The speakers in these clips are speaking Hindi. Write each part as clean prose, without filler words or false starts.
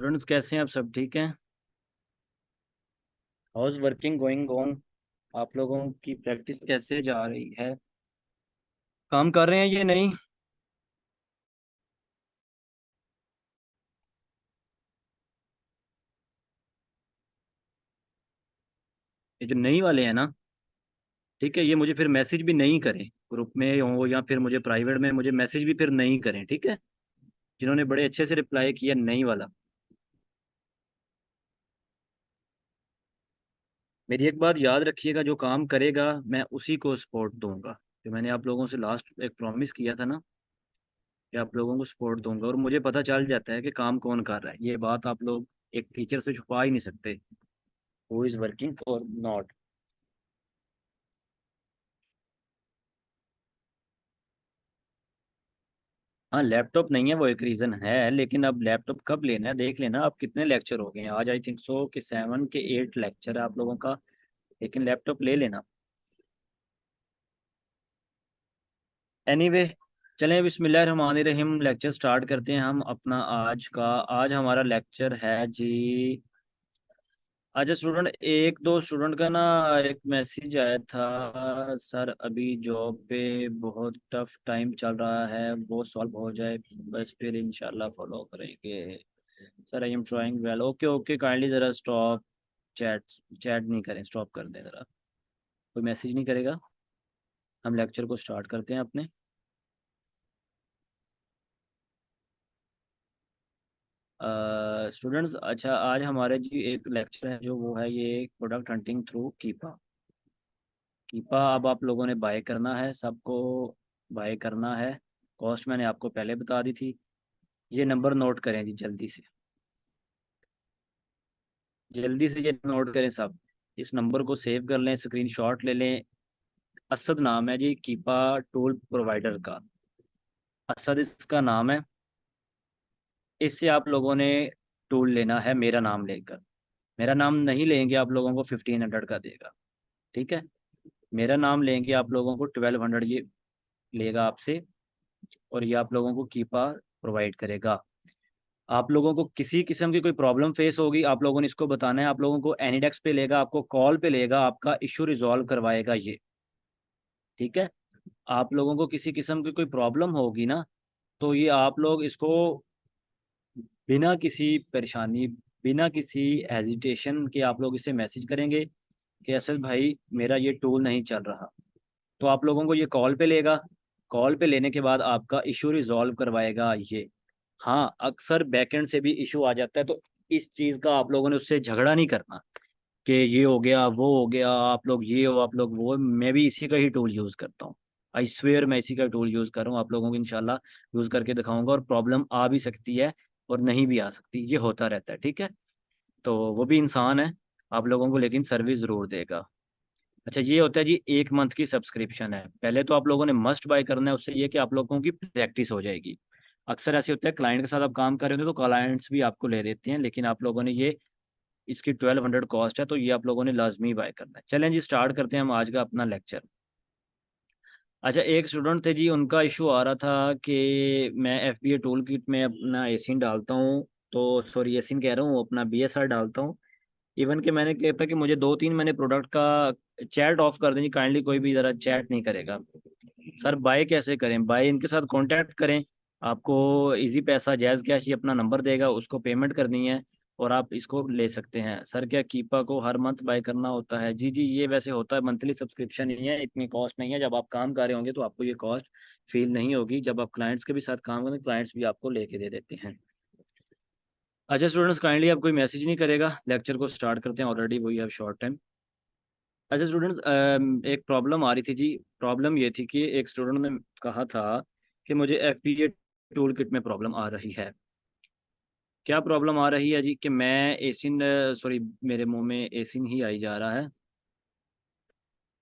स्टूडेंट्स कैसे हैं आप? सब ठीक हैं? House working going on? आप लोगों की प्रैक्टिस कैसे जा रही है? काम कर रहे हैं ये नहीं? ये जो नई वाले हैं ना, ठीक है, ये मुझे फिर मैसेज भी नहीं करें, ग्रुप में हो या फिर मुझे प्राइवेट में मुझे मैसेज भी फिर नहीं करें, ठीक है? जिन्होंने बड़े अच्छे से रिप्लाई किया नई वाला। मेरी एक बात याद रखिएगा, जो काम करेगा मैं उसी को सपोर्ट दूंगा। जो मैंने आप लोगों से लास्ट एक प्रॉमिस किया था ना, कि आप लोगों को सपोर्ट दूंगा, और मुझे पता चल जाता है कि काम कौन कर रहा है। ये बात आप लोग एक टीचर से छुपा ही नहीं सकते, हु इज वर्किंग और नॉट। हाँ, लैपटॉप नहीं है वो एक रीज़न है, लेकिन अब लैपटॉप कब लेना है देख लेना। अब कितने लेक्चर हो गए हैं? आज आई थिंक सो कि 7 के 8 लेक्चर है आप लोगों का, लेकिन लैपटॉप ले लेना। एनीवे, चलें बिस्मिल्लाहिर्रहमानिर्रहीम, लेक्चर स्टार्ट करते हैं हम अपना आज का। आज हमारा लेक्चर है जी। अच्छा स्टूडेंट, एक दो स्टूडेंट का ना एक मैसेज आया था, सर अभी जॉब पे बहुत टफ टाइम चल रहा है, वो सॉल्व हो जाए बस फिर इंशाल्लाह फॉलो करेंगे। Sir I am trying well. Okay okay, kindly ज़रा स्टॉप चैट। चैट नहीं करें, स्टॉप कर दें ज़रा। कोई मैसेज नहीं करेगा। हम लेक्चर को स्टार्ट करते हैं अपने। स्टूडेंट्स, अच्छा आज हमारे जी एक लेक्चर है जो वो है ये प्रोडक्ट हंटिंग थ्रू कीपा। कीपा अब आप लोगों ने बाय करना है, सबको बाय करना है। कॉस्ट मैंने आपको पहले बता दी थी। ये नंबर नोट करें जी, जल्दी से। जल्दी से ये नोट करें सब। इस नंबर को सेव कर लें, स्क्रीनशॉट ले लें। असद नाम है जी कीपा टूल प्रोवाइडर का। असद इसका नाम है। इससे आप लोगों ने टूल लेना है मेरा नाम लेकर। मेरा नाम नहीं लेंगे, आप लोगों को 1500 का देगा, ठीक है? मेरा नाम लेंगे आप लोगों को 1200 ये लेगा आपसे। और ये आप लोगों को कीपा प्रोवाइड करेगा। आप लोगों को किसी किस्म की कोई प्रॉब्लम फेस होगी, आप लोगों ने इसको बताना है। आप लोगों को एनीडेक्स पे लेगा, आपको कॉल पे लेगा, आपका इशू रिजॉल्व करवाएगा ये, ठीक है? आप लोगों को किसी किस्म की कोई प्रॉब्लम होगी ना, तो ये आप लोग इसको बिना किसी परेशानी, बिना किसी हेजिटेशन के आप लोग इसे मैसेज करेंगे कि असद भाई मेरा ये टूल नहीं चल रहा। तो आप लोगों को ये कॉल पे लेगा। कॉल पे लेने के बाद आपका इशू रिजॉल्व करवाएगा ये। हाँ, अक्सर बैकएंड से भी इशू आ जाता है, तो इस चीज़ का आप लोगों ने उससे झगड़ा नहीं करना कि ये हो गया वो हो गया, आप लोग ये हो आप लोग वो। मैं भी इसी का ही टूल यूज़ करता हूँ। आई स्वेयर मैं इसी का टूल यूज़ कर रहा हूँ, आप लोगों को इंशाल्लाह यूज़ करके दिखाऊंगा। और प्रॉब्लम आ भी सकती है और नहीं भी आ सकती, ये होता रहता है, ठीक है? तो वो भी इंसान है आप लोगों को, लेकिन सर्विस ज़रूर देगा। अच्छा, ये होता है जी 1 मंथ की सब्सक्रिप्शन है। पहले तो आप लोगों ने मस्ट बाय करना है, उससे ये कि आप लोगों की प्रैक्टिस हो जाएगी। अक्सर ऐसे होता है क्लाइंट के साथ आप काम कर रहे होते हैं तो क्लाइंट्स भी आपको ले देते हैं, लेकिन आप लोगों ने ये, इसकी 1200 कॉस्ट है, तो ये आप लोगों ने लाजमी बाय करना है। चलें जी, स्टार्ट करते हैं हम आज का अपना लेक्चर। अच्छा, एक स्टूडेंट थे जी, उनका इशू आ रहा था कि मैं FBA टूल किट में अपना एसिन डालता हूँ, तो सॉरी एसिन कह रहा हूँ, अपना BSR डालता हूँ। इवन कि मैंने कहता कि मुझे 2 3 मैंने प्रोडक्ट का चैट ऑफ कर दें जी, काइंडली कोई भी ज़रा चैट नहीं करेगा। सर बाय कैसे करें? बाय इनके साथ कांटेक्ट करें। आपको इजी पैसा जायज़ कैश ही अपना नंबर देगा, उसको पेमेंट करनी है और आप इसको ले सकते हैं। सर क्या कीपा को हर मंथ बाय करना होता है? जी जी, ये वैसे होता है, मंथली सब्सक्रिप्शन ही है, इतनी कॉस्ट नहीं है। जब आप काम कर रहे होंगे तो आपको ये कॉस्ट फील नहीं होगी। जब आप क्लाइंट्स के भी साथ काम करें, क्लाइंट्स भी आपको लेके दे देते हैं। अच्छा स्टूडेंट्स, काइंडली आप कोई मैसेज नहीं करेगा, लेक्चर को स्टार्ट करते हैं, ऑलरेडी वही हैव शॉर्ट टाइम। अच्छा स्टूडेंट्स, एक प्रॉब्लम आ रही थी जी। प्रॉब्लम ये थी कि एक स्टूडेंट ने कहा था कि मुझे FBA टूल किट में प्रॉब्लम आ रही है। क्या प्रॉब्लम आ रही है जी? कि मैं एसिन, सॉरी मेरे मुंह में एसिन ही आई जा रहा है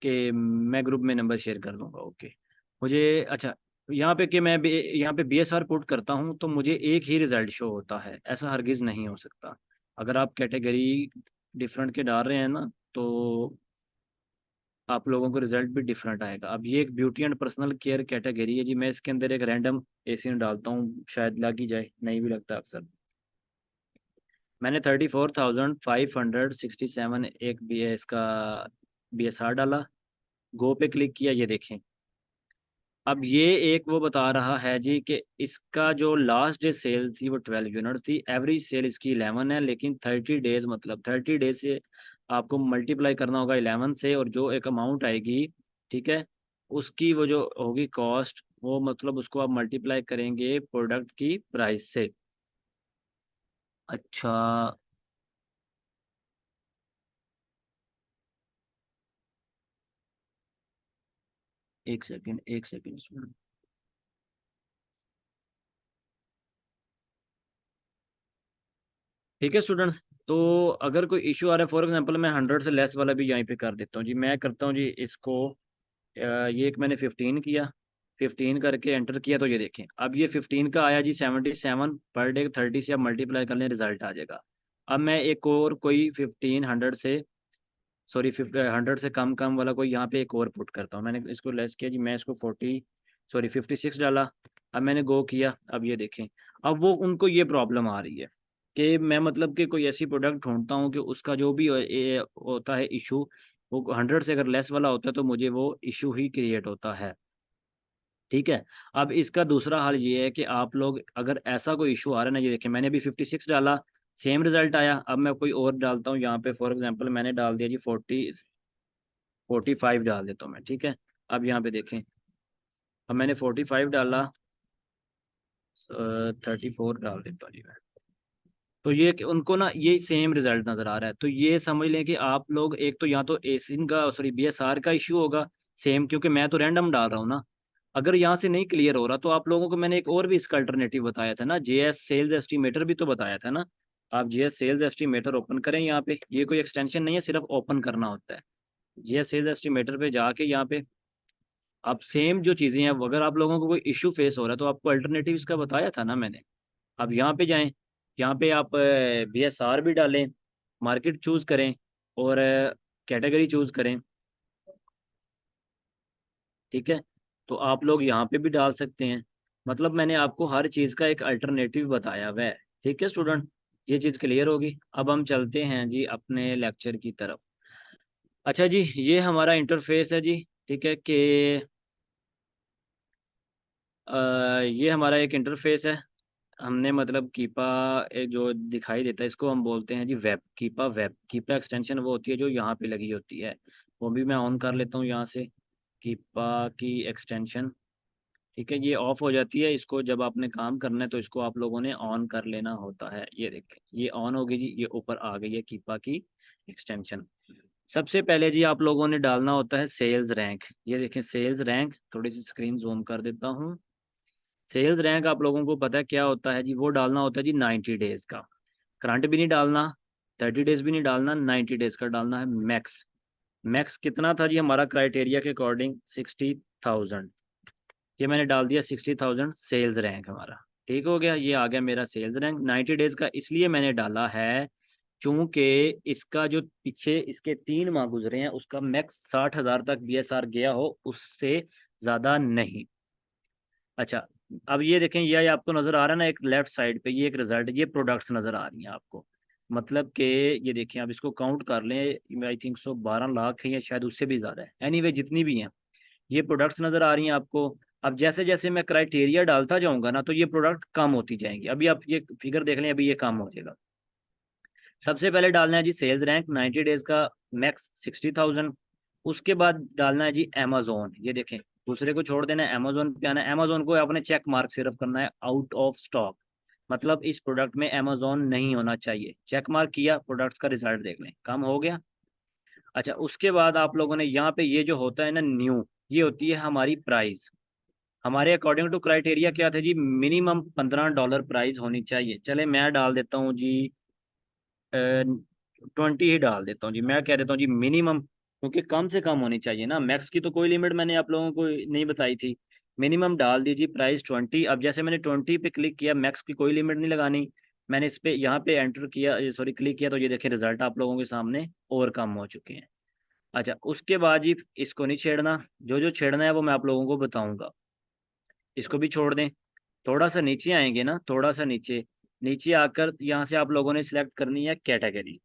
कि मैं ग्रुप में नंबर शेयर कर दूंगा, ओके। मुझे, अच्छा, यहाँ पे कि यहाँ पे BSR पुट करता हूँ तो मुझे एक ही रिजल्ट शो होता है, ऐसा हरगिज़ नहीं हो सकता। अगर आप कैटेगरी डिफरेंट के डाल रहे हैं ना, तो आप लोगों को रिजल्ट भी डिफरेंट आएगा। अब ये एक beauty and personal care category है जी, मैं इसके अंदर एक रैंडम एसिन डालता हूँ, शायद लग ही जाए, नहीं भी लगता अक्सर। मैंने 34,567 एक बी एस का BSR डाला, गो पे क्लिक किया, ये देखें। अब ये एक वो बता रहा है जी कि इसका जो लास्ट डे सेल थी वो 12 यूनिट थी, एवरेज सेल इसकी 11 है, लेकिन 30 डेज मतलब 30 डेज से आपको मल्टीप्लाई करना होगा 11 से, और जो एक अमाउंट आएगी, ठीक है, उसकी वो जो होगी कॉस्ट, वो मतलब उसको आप मल्टीप्लाई करेंगे प्रोडक्ट की प्राइस से। अच्छा, एक सेकेंड एक सेकेंड। ठीक है स्टूडेंट, तो अगर कोई इशू आ रहा है, फॉर एग्जांपल मैं 100 से लेस वाला भी यहीं पे कर देता हूँ जी, मैं करता हूँ जी इसको। ये एक मैंने 15 किया, 15 करके एंटर किया, तो ये देखें अब ये 15 का आया जी 77 पर डे, 30 से आप मल्टीप्लाई कर लें, रिजल्ट आ जाएगा। अब मैं एक और कोई 1500 से, सॉरी 100 से कम कम वाला कोई यहाँ पे एक और पुट करता हूँ। मैंने इसको लेस किया जी, मैं इसको 56 डाला। अब मैंने गो किया, अब ये देखें, अब वो उनको ये प्रॉब्लम आ रही है कि मैं मतलब कि कोई ऐसी प्रोडक्ट ढूंढता हूँ कि उसका जो भी होता है इशू, वो 100 से अगर लेस वाला होता है तो मुझे वो इशू ही क्रिएट होता है। ठीक है, अब इसका दूसरा हल ये है कि आप लोग अगर ऐसा कोई इशू आ रहा है ना, ये देखें मैंने अभी 56 डाला, सेम रिजल्ट आया। अब मैं कोई और डालता हूँ यहाँ पे, फॉर एग्जांपल मैंने डाल दिया जी 45 डाल देता हूँ मैं, ठीक है। अब यहाँ पे देखें, अब मैंने 45 डाला, 34 डाल देता हूँ जी मैं। तो ये कि उनको ना ये सेम रिजल्ट नज़र आ रहा है, तो ये समझ लें कि आप लोग एक तो या तो एसिन का, सॉरी BSR का इशू होगा सेम, क्योंकि मैं तो रैंडम डाल रहा हूँ ना। अगर यहाँ से नहीं क्लियर हो रहा तो आप लोगों को मैंने एक और भी इसका अल्टरनेटिव बताया था ना, JS सेल्स एस्टिमेटर भी तो बताया था ना। आप JS सेल्स एस्टिमेटर ओपन करें, यहाँ पे ये कोई एक्सटेंशन नहीं है, सिर्फ ओपन करना होता है। JS सेल्स एस्टिमेटर पे जाके यहाँ पे आप सेम जो चीज़ें हैं, अगर आप लोगों को कोई इशू फेस हो रहा है तो आपको अल्टरनेटिव इसका बताया था ना मैंने। अब यहाँ पे जाएं, यहाँ पे आप BSR भी डालें, मार्केट चूज करें, और कैटेगरी चूज करें, ठीक है। तो आप लोग यहाँ पे भी डाल सकते हैं। मतलब मैंने आपको हर चीज़ का एक अल्टरनेटिव बताया हुआ है। ठीक है स्टूडेंट, ये चीज़ क्लियर होगी। अब हम चलते हैं जी अपने लेक्चर की तरफ। अच्छा जी, ये हमारा इंटरफेस है जी, ठीक है कि ये हमारा एक इंटरफेस है। हमने मतलब कीपा जो दिखाई देता है, इसको हम बोलते हैं जी वेब। कीपा एक्सटेंशन वो होती है जो यहाँ पे लगी होती है, वो भी मैं ऑन कर लेता हूँ यहाँ से, कीपा की एक्सटेंशन। ठीक है, ये ऑफ हो जाती है, इसको जब आपने काम करना है तो इसको आप लोगों ने ऑन कर लेना होता है। ये देखें, ये ऑन हो गई जी, ये ऊपर आ गई है कीपा की एक्सटेंशन। सबसे पहले जी आप लोगों ने डालना होता है सेल्स रैंक। ये देखें सेल्स रैंक, थोड़ी सी स्क्रीन जूम कर देता हूँ। सेल्स रैंक आप लोगों को पता है क्या होता है जी, वो डालना होता है जी 90 डेज का। करंट भी नहीं डालना, 30 डेज भी नहीं डालना, 90 डेज का डालना है मैक्स। मैक्स कितना था जी हमारा क्राइटेरिया के अकॉर्डिंग? 60,000। ये मैंने डाल दिया 60,000 सेल्स रैंक हमारा। ठीक हो गया, ये आ गया मेरा सेल्स रैंक। 90 डेज का इसलिए मैंने डाला है चूंकि इसका जो पीछे इसके 3 माह गुजरे हैं, उसका मैक्स 60,000 तक BSR गया हो, उससे ज़्यादा नहीं। अच्छा, अब ये देखें, ये आपको नज़र आ रहा है ना एक लेफ्ट साइड पे, ये एक रिजल्ट, ये प्रोडक्ट्स नज़र आ रही हैं आपको। मतलब कि ये देखें, आप इसको काउंट कर लें, आई थिंक सो 12 लाख है या शायद उससे भी ज़्यादा है, एनीवे जितनी भी हैं ये प्रोडक्ट्स नज़र आ रही हैं आपको। अब जैसे जैसे मैं क्राइटेरिया डालता जाऊंगा ना, तो ये प्रोडक्ट कम होती जाएंगी। अभी आप ये फिगर देख लें, अभी ये कम हो जाएगा। सबसे पहले डालना है जी सेल्स रैंक 90 डेज का, मैक्स 60,000। उसके बाद डालना है जी अमेजोन। ये देखें, दूसरे को छोड़ देना है, अमेजोन पे आना है। अमेजोन को आपने चेक मार्क सिर्फ करना है, आउट ऑफ स्टॉक, मतलब इस प्रोडक्ट में अमेजोन नहीं होना चाहिए। चेक मार्क किया, प्रोडक्ट्स का रिजल्ट देख लें, कम हो गया। अच्छा, उसके बाद आप लोगों ने यहाँ पे ये जो होता है ना न्यू, ये होती है हमारी प्राइस। हमारे अकॉर्डिंग टू क्राइटेरिया क्या था जी, मिनिमम $15 प्राइस होनी चाहिए। चले मैं डाल देता हूँ जी 20 ही डाल देता हूँ जी। मैं कह देता हूँ जी मिनिमम, क्योंकि कम से कम होनी चाहिए ना, मैक्स की तो कोई लिमिट मैंने आप लोगों को नहीं बताई थी। मिनिमम डाल दीजिए प्राइस 20। अब जैसे मैंने 20 पे क्लिक किया, मैक्स की कोई लिमिट नहीं लगानी, मैंने इस पे यहाँ पे एंटर किया, सॉरी क्लिक किया, तो ये देखें रिजल्ट आप लोगों के सामने और कम हो चुके हैं। अच्छा, उसके बाद जी इसको नहीं छेड़ना, जो जो छेड़ना है वो मैं आप लोगों को बताऊंगा। इसको भी छोड़ दें। थोड़ा सा नीचे आएंगे ना, थोड़ा सा नीचे, नीचे आकर यहाँ से आप लोगों ने सिलेक्ट करनी है कैटेगरी।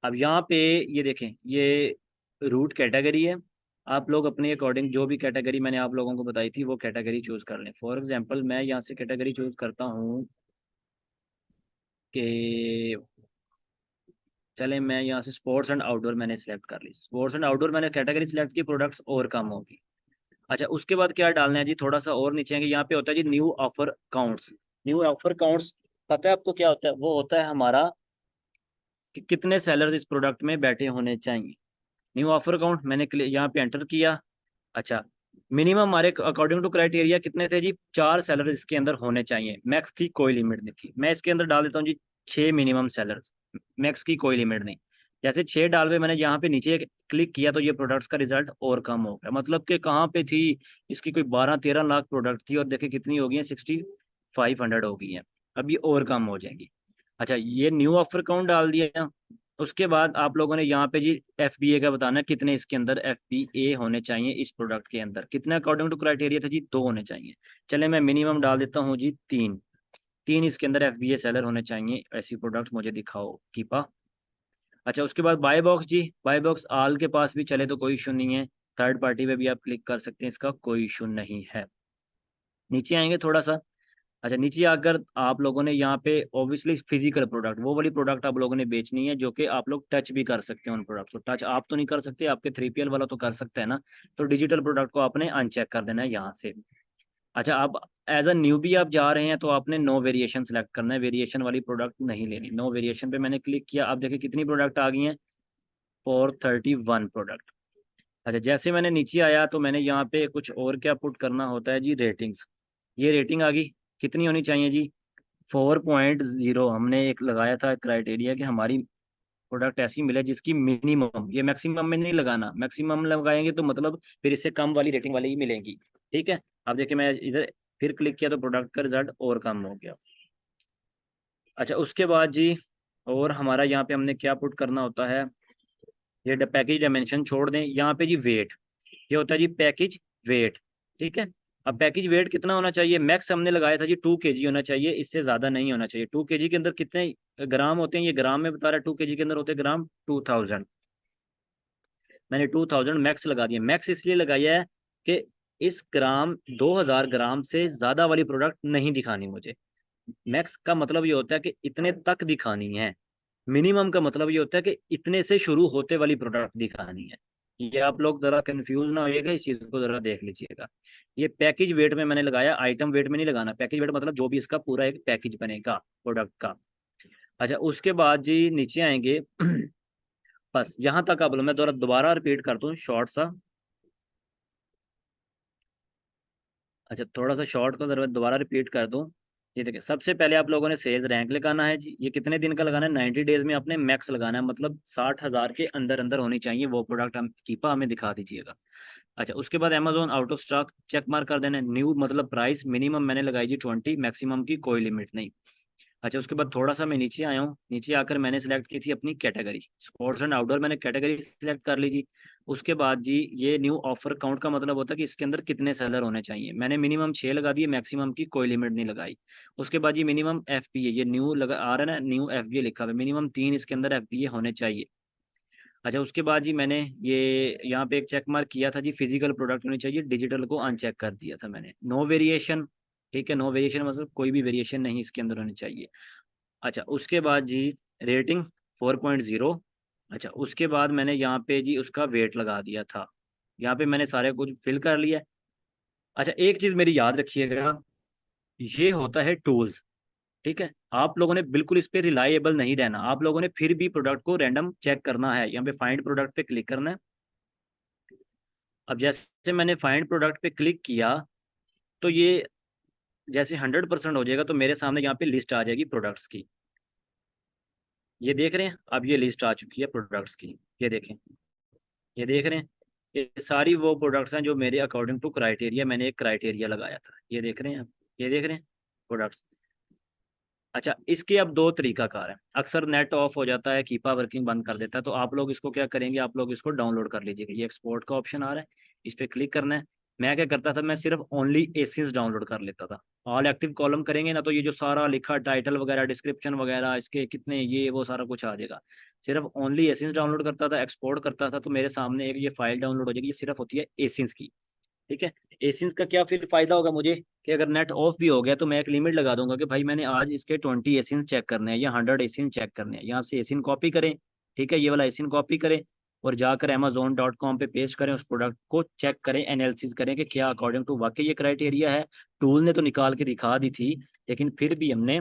अब यहाँ पे ये देखें, ये रूट कैटेगरी है। आप लोग अपने अकॉर्डिंग जो भी कैटेगरी मैंने आप लोगों को बताई थी वो कैटेगरी चूज कर लें। फॉर एग्जांपल मैं यहाँ से कैटेगरी चूज करता हूँ कि चले, मैं यहाँ से स्पोर्ट्स एंड आउटडोर मैंने सेलेक्ट कर ली। स्पोर्ट्स एंड आउटडोर मैंने कैटेगरी सिलेक्ट की, प्रोडक्ट्स और कम होगी। अच्छा, उसके बाद क्या डालना है जी, थोड़ा सा और नीचे आएंगे, यहाँ पे होता है जी new offer counts. New offer counts पता है आपको क्या होता है? वो होता है हमारा कि कितने सेलर्स इस प्रोडक्ट में बैठे होने चाहिए। न्यू ऑफर काउंट मैंने यहाँ पे एंटर किया। अच्छा, मिनिमम हमारे अकॉर्डिंग टू क्राइटेरिया कितने थे जी? 4 सेलर इसके अंदर होने चाहिए, मैक्स की कोई लिमिट नहीं थी। मैं इसके अंदर डाल देता हूँ जी 6 मिनिमम सेलर्स, मैक्स की कोई लिमिट नहीं। जैसे 6 डाल पे मैंने यहाँ पे नीचे क्लिक किया तो ये प्रोडक्ट्स का रिजल्ट और कम हो गया। मतलब कि कहाँ पे थी इसकी, कोई 12-13 लाख प्रोडक्ट थी और देखे कितनी हो गई है, 6500 हो गई है। अब ये और कम हो जाएंगी। अच्छा, ये न्यू ऑफर काउंट डाल दिया। उसके बाद आप लोगों ने यहाँ पे जी FBA का बताना है, कितने इसके अंदर FBA होने चाहिए इस प्रोडक्ट के अंदर। कितने अकॉर्डिंग टू क्राइटेरिया था जी? 2 होने चाहिए। चले मैं मिनिमम डाल देता हूँ जी 3। 3 इसके अंदर FBA सेलर होने चाहिए, ऐसी प्रोडक्ट मुझे दिखाओ कीपा। अच्छा, उसके बाद बाय बॉक्स जी, बाय बॉक्स आल के पास भी चले तो कोई इशू नहीं है। थर्ड पार्टी पे भी आप क्लिक कर सकते हैं, इसका कोई इशू नहीं है। नीचे आएंगे थोड़ा सा। अच्छा, नीचे आकर आप लोगों ने यहाँ पे ऑब्वियसली फिजिकल प्रोडक्ट, वो वाली प्रोडक्ट आप लोगों ने बेचनी है जो कि आप लोग टच भी कर सकते हैं उन प्रोडक्ट को। टच आप तो नहीं कर सकते, आपके 3PL वाला तो कर सकता है ना। तो डिजिटल प्रोडक्ट को आपने अनचेक कर देना है यहाँ से। अच्छा, आप एज अ न्यू भी आप जा रहे हैं तो आपने नो वेरिएशन सेलेक्ट करना है, वेरिएशन वाली प्रोडक्ट नहीं लेनी। नो वेरिएशन पे मैंने क्लिक किया, आप देखिए कितनी प्रोडक्ट आ गई हैं, 431 प्रोडक्ट। अच्छा, जैसे मैंने नीचे आया तो मैंने यहाँ पे कुछ और क्या पुट करना होता है जी, रेटिंग्स। ये रेटिंग आ गई, कितनी होनी चाहिए जी? 4.0 हमने एक लगाया था क्राइटेरिया कि हमारी प्रोडक्ट ऐसी मिले जिसकी मिनिमम, ये मैक्सिमम में नहीं लगाना। मैक्सिमम लगाएंगे तो मतलब फिर इससे कम वाली रेटिंग वाली ही मिलेंगी। ठीक है, अब देखिए मैं इधर फिर क्लिक किया तो प्रोडक्ट का रिजल्ट और कम हो गया। अच्छा, उसके बाद जी और हमारा यहाँ पे हमने क्या पुट करना होता है, ये पैकेज डायमेंशन छोड़ दें, यहाँ पे जी वेट, ये होता है जी पैकेज वेट। ठीक है, अब पैकेज वेट कितना होना चाहिए? मैक्स हमने लगाया था जी 2 kg होना चाहिए, इससे ज़्यादा नहीं होना चाहिए। 2 kg के अंदर कितने ग्राम होते हैं, ये ग्राम में बता रहा है। 2 kg के अंदर होते हैं ग्राम 2000। मैंने 2000 मैक्स लगा दिया। मैक्स इसलिए लगाया है कि इस ग्राम 2000 ग्राम से ज़्यादा वाली प्रोडक्ट नहीं दिखानी मुझे। मैक्स का मतलब ये होता है कि इतने तक दिखानी है। मिनिमम का मतलब ये होता है कि इतने से शुरू होते वाली प्रोडक्ट दिखानी है। ये आप लोग जरा कंफ्यूज ना होइएगा, इस चीज को जरा देख लीजिएगा। ये पैकेज वेट में मैंने लगाया, आइटम वेट में नहीं लगाना। पैकेज वेट मतलब जो भी इसका पूरा एक पैकेज बनेगा प्रोडक्ट का। अच्छा, उसके बाद जी नीचे आएंगे बस यहाँ तक आप लोग, मैं दोबारा रिपीट कर दूँ शॉर्ट सा। अच्छा, थोड़ा सा शॉर्ट का जरा दोबारा रिपीट कर दूँ। ये देखिए, सबसे पहले आप लोगों ने सेल्स रैंक लगाना है जी। ये कितने दिन का लगाना है? 90 डेज में आपने मैक्स लगाना है, मतलब 60,000 के अंदर अंदर होनी चाहिए वो प्रोडक्ट। हम कीपा हमें दिखा दीजिएगा। अच्छा, उसके बाद Amazon out of stock check mark कर देना है। न्यू मतलब प्राइस मिनिमम मैंने लगाई जी 20, मैक्सिमम की कोई लिमिट नहीं। अच्छा, उसके बाद थोड़ा सा मैं नीचे आया हूँ। नीचे आकर मैंने सेलेक्ट की थी अपनी कैटेगरी, स्पोर्ट्स एंड आउटडोर मैंने कैटेगरी सेलेक्ट कर ली जी। उसके बाद जी ये न्यू ऑफर काउंट का मतलब होता है कि इसके अंदर कितने सेलर होने चाहिए। मैंने मिनिमम 6 लगा दिए, मैक्सिमम की कोई लिमिट नहीं लगाई। उसके बाद जी मिनिमम FBA, ये न्यू लगा आ रहा है ना, न्यू FBA लिखा हुआ है, मिनिमम 3 इसके अंदर FBA होने चाहिए। अच्छा, उसके बाद जी मैंने ये यहाँ पे एक चेक मार्क किया था जी, फिजिकल प्रोडक्ट होनी चाहिए, डिजिटल को अनचेक कर दिया था मैंने। नो वेरिएशन, ठीक है, नो वेरिएशन मतलब कोई भी वेरिएशन नहीं इसके अंदर होनी चाहिए। अच्छा, उसके बाद जी रेटिंग 4.0। अच्छा, उसके बाद मैंने यहाँ पे जी उसका वेट लगा दिया था। यहाँ पे मैंने सारे कुछ फिल कर लिया। अच्छा, एक चीज़ मेरी याद रखिएगा, ये होता है टूल्स। ठीक है, आप लोगों ने बिल्कुल इस पे रिलायबल नहीं रहना। आप लोगों ने फिर भी प्रोडक्ट को रैंडम चेक करना है। यहाँ पे फाइंड प्रोडक्ट पे क्लिक करना है। अब जैसे मैंने फाइंड प्रोडक्ट पे क्लिक किया तो ये जैसे 100% हो जाएगा तो मेरे सामने यहाँ पे लिस्ट आ जाएगी प्रोडक्ट्स की। ये देख रहे हैं, अब ये लिस्ट आ चुकी है प्रोडक्ट्स की। ये देखें, ये देख रहे हैं, ये सारी वो प्रोडक्ट्स हैं जो मेरे अकॉर्डिंग टू क्राइटेरिया, मैंने एक क्राइटेरिया लगाया था। ये देख रहे हैं आप, ये देख रहे हैं प्रोडक्ट्स। अच्छा, इसके अब दो तरीकाकार है। अक्सर नेट ऑफ हो जाता है, कीपा वर्किंग बंद कर देता है, तो आप लोग इसको क्या करेंगे, आप लोग इसको डाउनलोड कर लीजिएगा। ये एक्सपोर्ट का ऑप्शन आ रहा है, इस पर क्लिक करना है। मैं क्या करता था, मैं सिर्फ ओनली एसियंस डाउनलोड कर लेता था। ऑल एक्टिव कॉलम करेंगे ना, तो ये जो सारा लिखा टाइटल वगैरह डिस्क्रिप्शन वगैरह इसके कितने ये वो सारा कुछ आ जाएगा। सिर्फ ओनली एसियंस डाउनलोड करता था, एक्सपोर्ट करता था, तो मेरे सामने एक ये फाइल डाउनलोड हो जाएगी। ये सिर्फ होती है एसियंस की। ठीक है। एसियंस का क्या फिर फायदा होगा मुझे, कि अगर नेट ऑफ भी हो गया तो मैं एक लिमिट लगा दूंगा कि भाई मैंने आज इसके 20 एसियंस चेक करने हैं या 100 एसियन चेक करने हैं। यहाँ से एसियन कॉपी करें, ठीक है, ये वाला एसियन कॉपी करें और जाकर amazon.com पे पेस्ट करें, उस प्रोडक्ट को चेक करें, एनालिसिस करें कि क्या अकॉर्डिंग टू वाकई ये क्राइटेरिया है। टूल ने तो निकाल के दिखा दी थी, लेकिन फिर भी हमने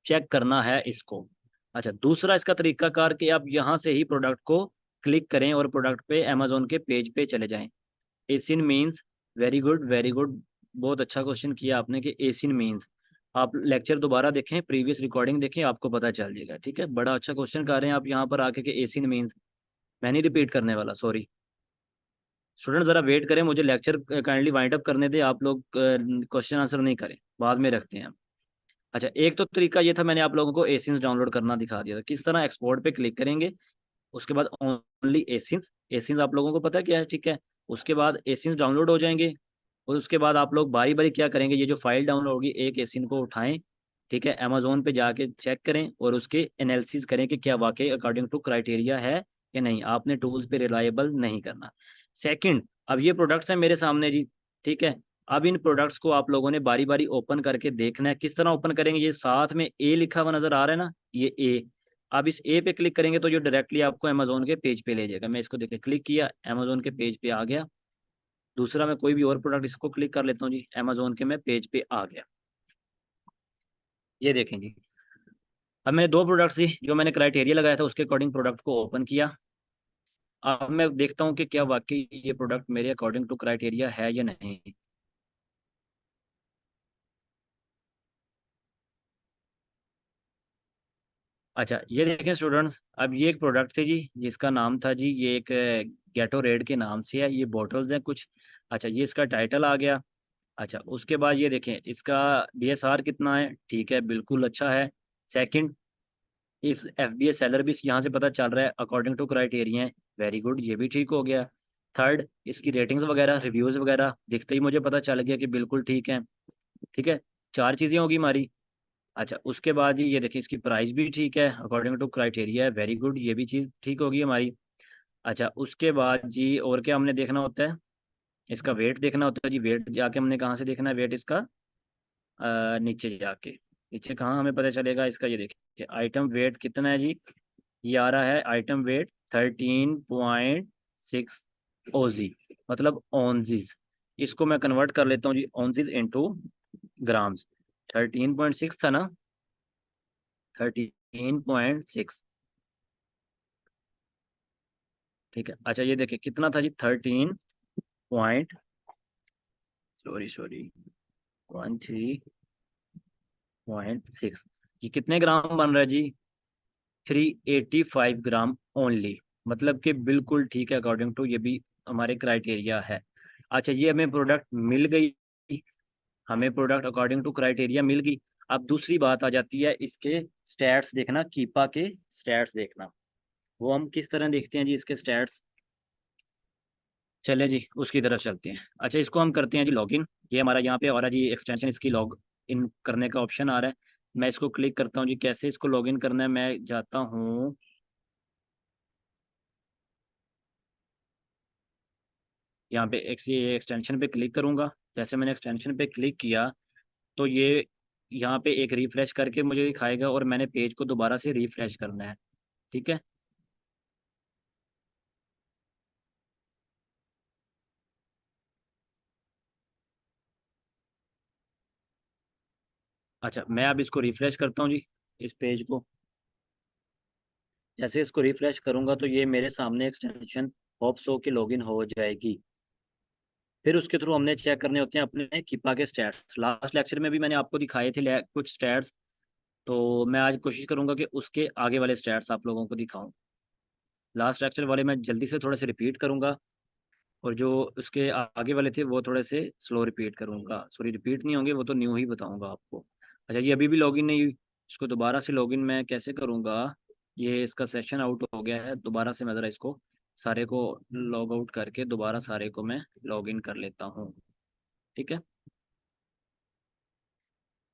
चेक करना है इसको। अच्छा, दूसरा इसका तरीकाकार कि आप यहाँ से ही प्रोडक्ट को क्लिक करें और प्रोडक्ट पे अमेजोन के पेज पे चले जाएं। Asian means, very good very good, बहुत अच्छा क्वेश्चन किया आपने कि एसियन मीन्स। आप लेक्चर दोबारा देखें, प्रीवियस रिकॉर्डिंग देखें, आपको पता चल जाएगा। ठीक है, बड़ा अच्छा क्वेश्चन कर रहे हैं आप यहाँ पर आके कि एसियन मीन्स। मैं नहीं रिपीट करने वाला, सॉरी। स्टूडेंट ज़रा वेट करें, मुझे लेक्चर काइंडली वाइंड अप करने दें। आप लोग क्वेश्चन आंसर नहीं करें, बाद में रखते हैं हम। अच्छा, एक तो तरीका ये था, मैंने आप लोगों को एसियंस डाउनलोड करना दिखा दिया था किस तरह। एक्सपोर्ट पे क्लिक करेंगे, उसके बाद ओनली एसियंस। एसियंस आप लोगों को पता क्या है, ठीक है। उसके बाद एसियंस डाउनलोड हो जाएंगे और उसके बाद आप लोग बारी बारी क्या करेंगे, ये जो फाइल डाउनलोड होगी एक एसियन को उठाएं, ठीक है, अमेजोन पे जाके चेक करें और उसके एनालिसिस करें कि क्या वाकई अकॉर्डिंग टू क्राइटेरिया है या नहीं। आपने टूल्स पे रिलायबल नहीं करना। सेकंड, अब ये प्रोडक्ट्स हैं मेरे सामने जी, ठीक है। अब इन प्रोडक्ट्स को आप लोगों ने बारी बारी ओपन करके देखना है। किस तरह ओपन करेंगे, ये साथ में ए लिखा हुआ नजर आ रहा है ना, ये ए। अब इस ए पे क्लिक करेंगे तो जो डायरेक्टली आपको अमेजोन के पेज पे ले जाएगा। मैं इसको देखिए क्लिक किया, अमेजोन के पेज पे आ गया। दूसरा मैं कोई भी और प्रोडक्ट इसको क्लिक कर लेता हूँ जी, अमेजोन के मैं पेज पे आ गया। ये देखें जी, अब मैंने दो प्रोडक्ट्स थी जो मैंने क्राइटेरिया लगाया था उसके अकॉर्डिंग प्रोडक्ट को ओपन किया। अब मैं देखता हूँ कि क्या वाकई ये प्रोडक्ट मेरे अकॉर्डिंग टू क्राइटेरिया है या नहीं। अच्छा, ये देखें स्टूडेंट्स, अब ये एक प्रोडक्ट थी जी जिसका नाम था जी, ये एक गेटो रेड के नाम से है, ये बॉटल्स हैं कुछ। अच्छा, ये इसका टाइटल आ गया। अच्छा, उसके बाद ये देखें इसका BSR कितना है, ठीक है, बिल्कुल अच्छा है। सेकंड, इफ FBA सेलर भी यहाँ से पता चल रहा है अकॉर्डिंग टू क्राइटेरिया है, वेरी गुड, ये भी ठीक हो गया। थर्ड, इसकी रेटिंग्स वगैरह रिव्यूज़ वगैरह दिखते ही मुझे पता चल गया कि बिल्कुल ठीक है। ठीक है, चार चीज़ें होगी हमारी। अच्छा, उसके बाद जी ये देखिए इसकी प्राइस भी ठीक है अकॉर्डिंग टू क्राइटेरिया है, वेरी गुड, ये भी चीज़ ठीक होगी हमारी। अच्छा, उसके बाद जी और क्या हमने देखना होता है, इसका वेट देखना होता है जी। वेट जाके हमने कहाँ से देखना है वेट इसका, नीचे जाके। नीचे कहाँ हमें पता चलेगा इसका, ये देखिए आइटम वेट कितना है जी, ये आ रहा है आइटम वेट 13.6 ओजी, मतलब ऑनजीज। इसको मैं कन्वर्ट कर लेता हूँ जी, ऑनजीज इंटू ग्राम्स। 13.6 था ना, 13.6, ठीक है। अच्छा, ये देखिए कितना था जी, 13 पॉइंट, सॉरी सॉरी, 13.6। ये कितने ग्राम बन रहा है जी, 385 ग्राम ओनली, मतलब कि बिल्कुल ठीक है अकॉर्डिंग टू ये भी हमारे क्राइटेरिया है। अच्छा, ये हमें प्रोडक्ट मिल गई, हमें प्रोडक्ट अकॉर्डिंग टू क्राइटेरिया मिल गई। अब दूसरी बात आ जाती है इसके स्टैट्स देखना, कीपा के स्टैट्स देखना। वो हम किस तरह देखते हैं जी इसके स्टैट्स, चले जी उसकी तरफ चलते हैं। अच्छा, इसको हम करते हैं जी लॉगिन। ये हमारा यहाँ पे आ रहा है जी एक्सटेंशन, इसकी लॉग इन करने का ऑप्शन आ रहा है। मैं इसको क्लिक करता हूँ जी, कैसे इसको लॉगिन करना है, मैं जाता हूँ यहाँ पे ये एक्सटेंशन पे क्लिक करूँगा। जैसे मैंने एक्सटेंशन पे क्लिक किया तो ये यहाँ पे एक रिफ्रेश करके मुझे दिखाएगा और मैंने पेज को दोबारा से रिफ्रेश करना है। ठीक है। अच्छा, मैं अब इसको रिफ्रेश करता हूँ जी, इस पेज को। जैसे इसको रिफ्रेश करूंगा तो ये मेरे सामने एक्सटेंशन होप्सो की लॉगिन हो जाएगी। फिर उसके थ्रू हमने चेक करने होते हैं अपने किपा के स्टैट्स। लास्ट लेक्चर में भी मैंने आपको दिखाए थे कुछ स्टैट्स, तो मैं आज कोशिश करूंगा कि उसके आगे वाले स्टैट्स आप लोगों को दिखाऊं। लास्ट लेक्चर वाले मैं जल्दी से थोड़े से रिपीट करूंगा और जो उसके आगे वाले थे वो थोड़े से स्लो रिपीट करूंगा, सॉरी रिपीट नहीं होंगे, वो तो न्यू ही बताऊंगा आपको। अच्छा, ये अभी भी लॉगिन नहीं हुई, इसको दोबारा से लॉगिन मैं कैसे करूंगा। ये इसका सेशन आउट हो गया है, दोबारा से मैं ज़रा इसको सारे को लॉग आउट करके दोबारा सारे को मैं लॉग इन कर लेता हूँ। ठीक है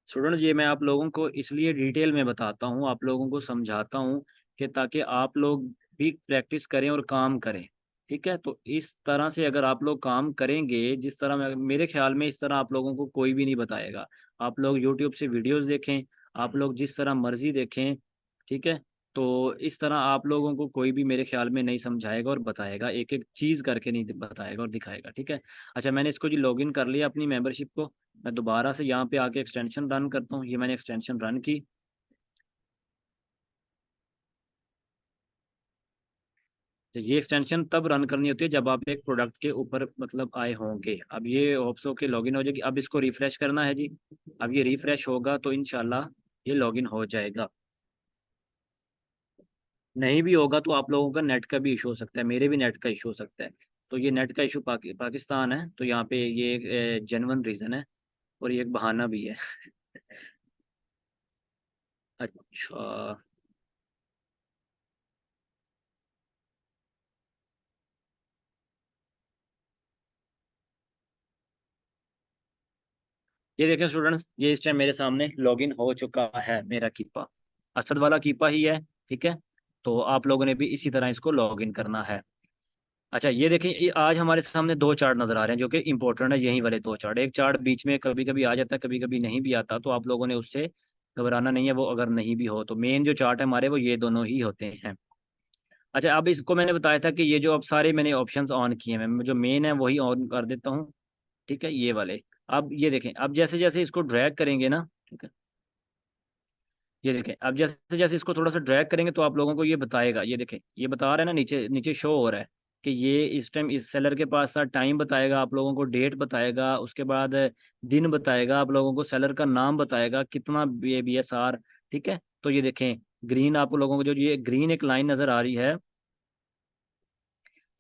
स्टूडेंट, ये मैं आप लोगों को इसलिए डिटेल में बताता हूँ, आप लोगों को समझाता हूँ कि ताकि आप लोग भी प्रैक्टिस करें और काम करें। ठीक है, तो इस तरह से अगर आप लोग काम करेंगे, जिस तरह मेरे ख्याल में इस तरह आप लोगों को कोई भी नहीं बताएगा। आप लोग यूट्यूब से वीडियोस देखें, आप लोग जिस तरह मर्जी देखें। ठीक है, तो इस तरह आप लोगों को कोई भी मेरे ख्याल में नहीं समझाएगा और बताएगा, एक एक चीज़ करके नहीं बताएगा और दिखाएगा। ठीक है, अच्छा मैंने इसको जी लॉगिन कर लिया अपनी मेंबरशिप को। मैं दोबारा से यहाँ पे आके एक्सटेंशन रन करता हूँ, ये मैंने एक्सटेंशन रन की। तो ये एक्सटेंशन तब रन करनी होती है जब आप एक प्रोडक्ट के ऊपर मतलब आए होंगे। अब ये होप्स हो के लॉगिन हो जाएगी। अब इसको रिफ्रेश करना है जी। अब ये रिफ्रेश होगा तो इंशाल्लाह ये लॉगिन हो जाएगा। नहीं भी होगा तो आप लोगों का नेट का भी इशू हो सकता है, मेरे भी नेट का इशू हो सकता है। तो ये नेट का इशू पाकिस्तान है, तो यहाँ पे ये एक जेन्युइन रीज़न है और ये एक बहाना भी है। अच्छा, ये देखें स्टूडेंट्स, ये इस टाइम मेरे सामने लॉगिन हो चुका है मेरा कीपा, असद वाला कीपा ही है। ठीक है, तो आप लोगों ने भी इसी तरह इसको लॉगिन करना है। अच्छा ये देखें, ये आज हमारे सामने दो चार्ट नजर आ रहे हैं जो कि इंपॉर्टेंट है, यही वाले दो चार्ट। एक चार्ट बीच में कभी कभी आ जाता है, कभी कभी नहीं भी आता, तो आप लोगों ने उससे घबराना नहीं है। वो अगर नहीं भी हो तो मेन जो चार्ट है हमारे वो ये दोनों ही होते हैं। अच्छा, अब इसको मैंने बताया था कि ये जो अब सारे मैंने ऑप्शंस ऑन किए हैं, मैं जो मेन है वही ऑन कर देता हूँ। ठीक है, ये वाले। अब ये देखें, अब जैसे जैसे इसको ड्रैग करेंगे ना, ठीक है, ये देखें अब जैसे जैसे इसको थोड़ा सा ड्रैग करेंगे तो आप लोगों को ये बताएगा। ये देखें, ये बता रहा है ना, नीचे नीचे शो हो रहा है कि ये इस टाइम इस सेलर के पास था। टाइम बताएगा आप लोगों को, डेट बताएगा, उसके बाद दिन बताएगा आप लोगों को, सेलर का नाम बताएगा, कितना BSR। ठीक है, तो ये देखें ग्रीन आप लोगों को जो ये ग्रीन एक लाइन नजर आ रही है,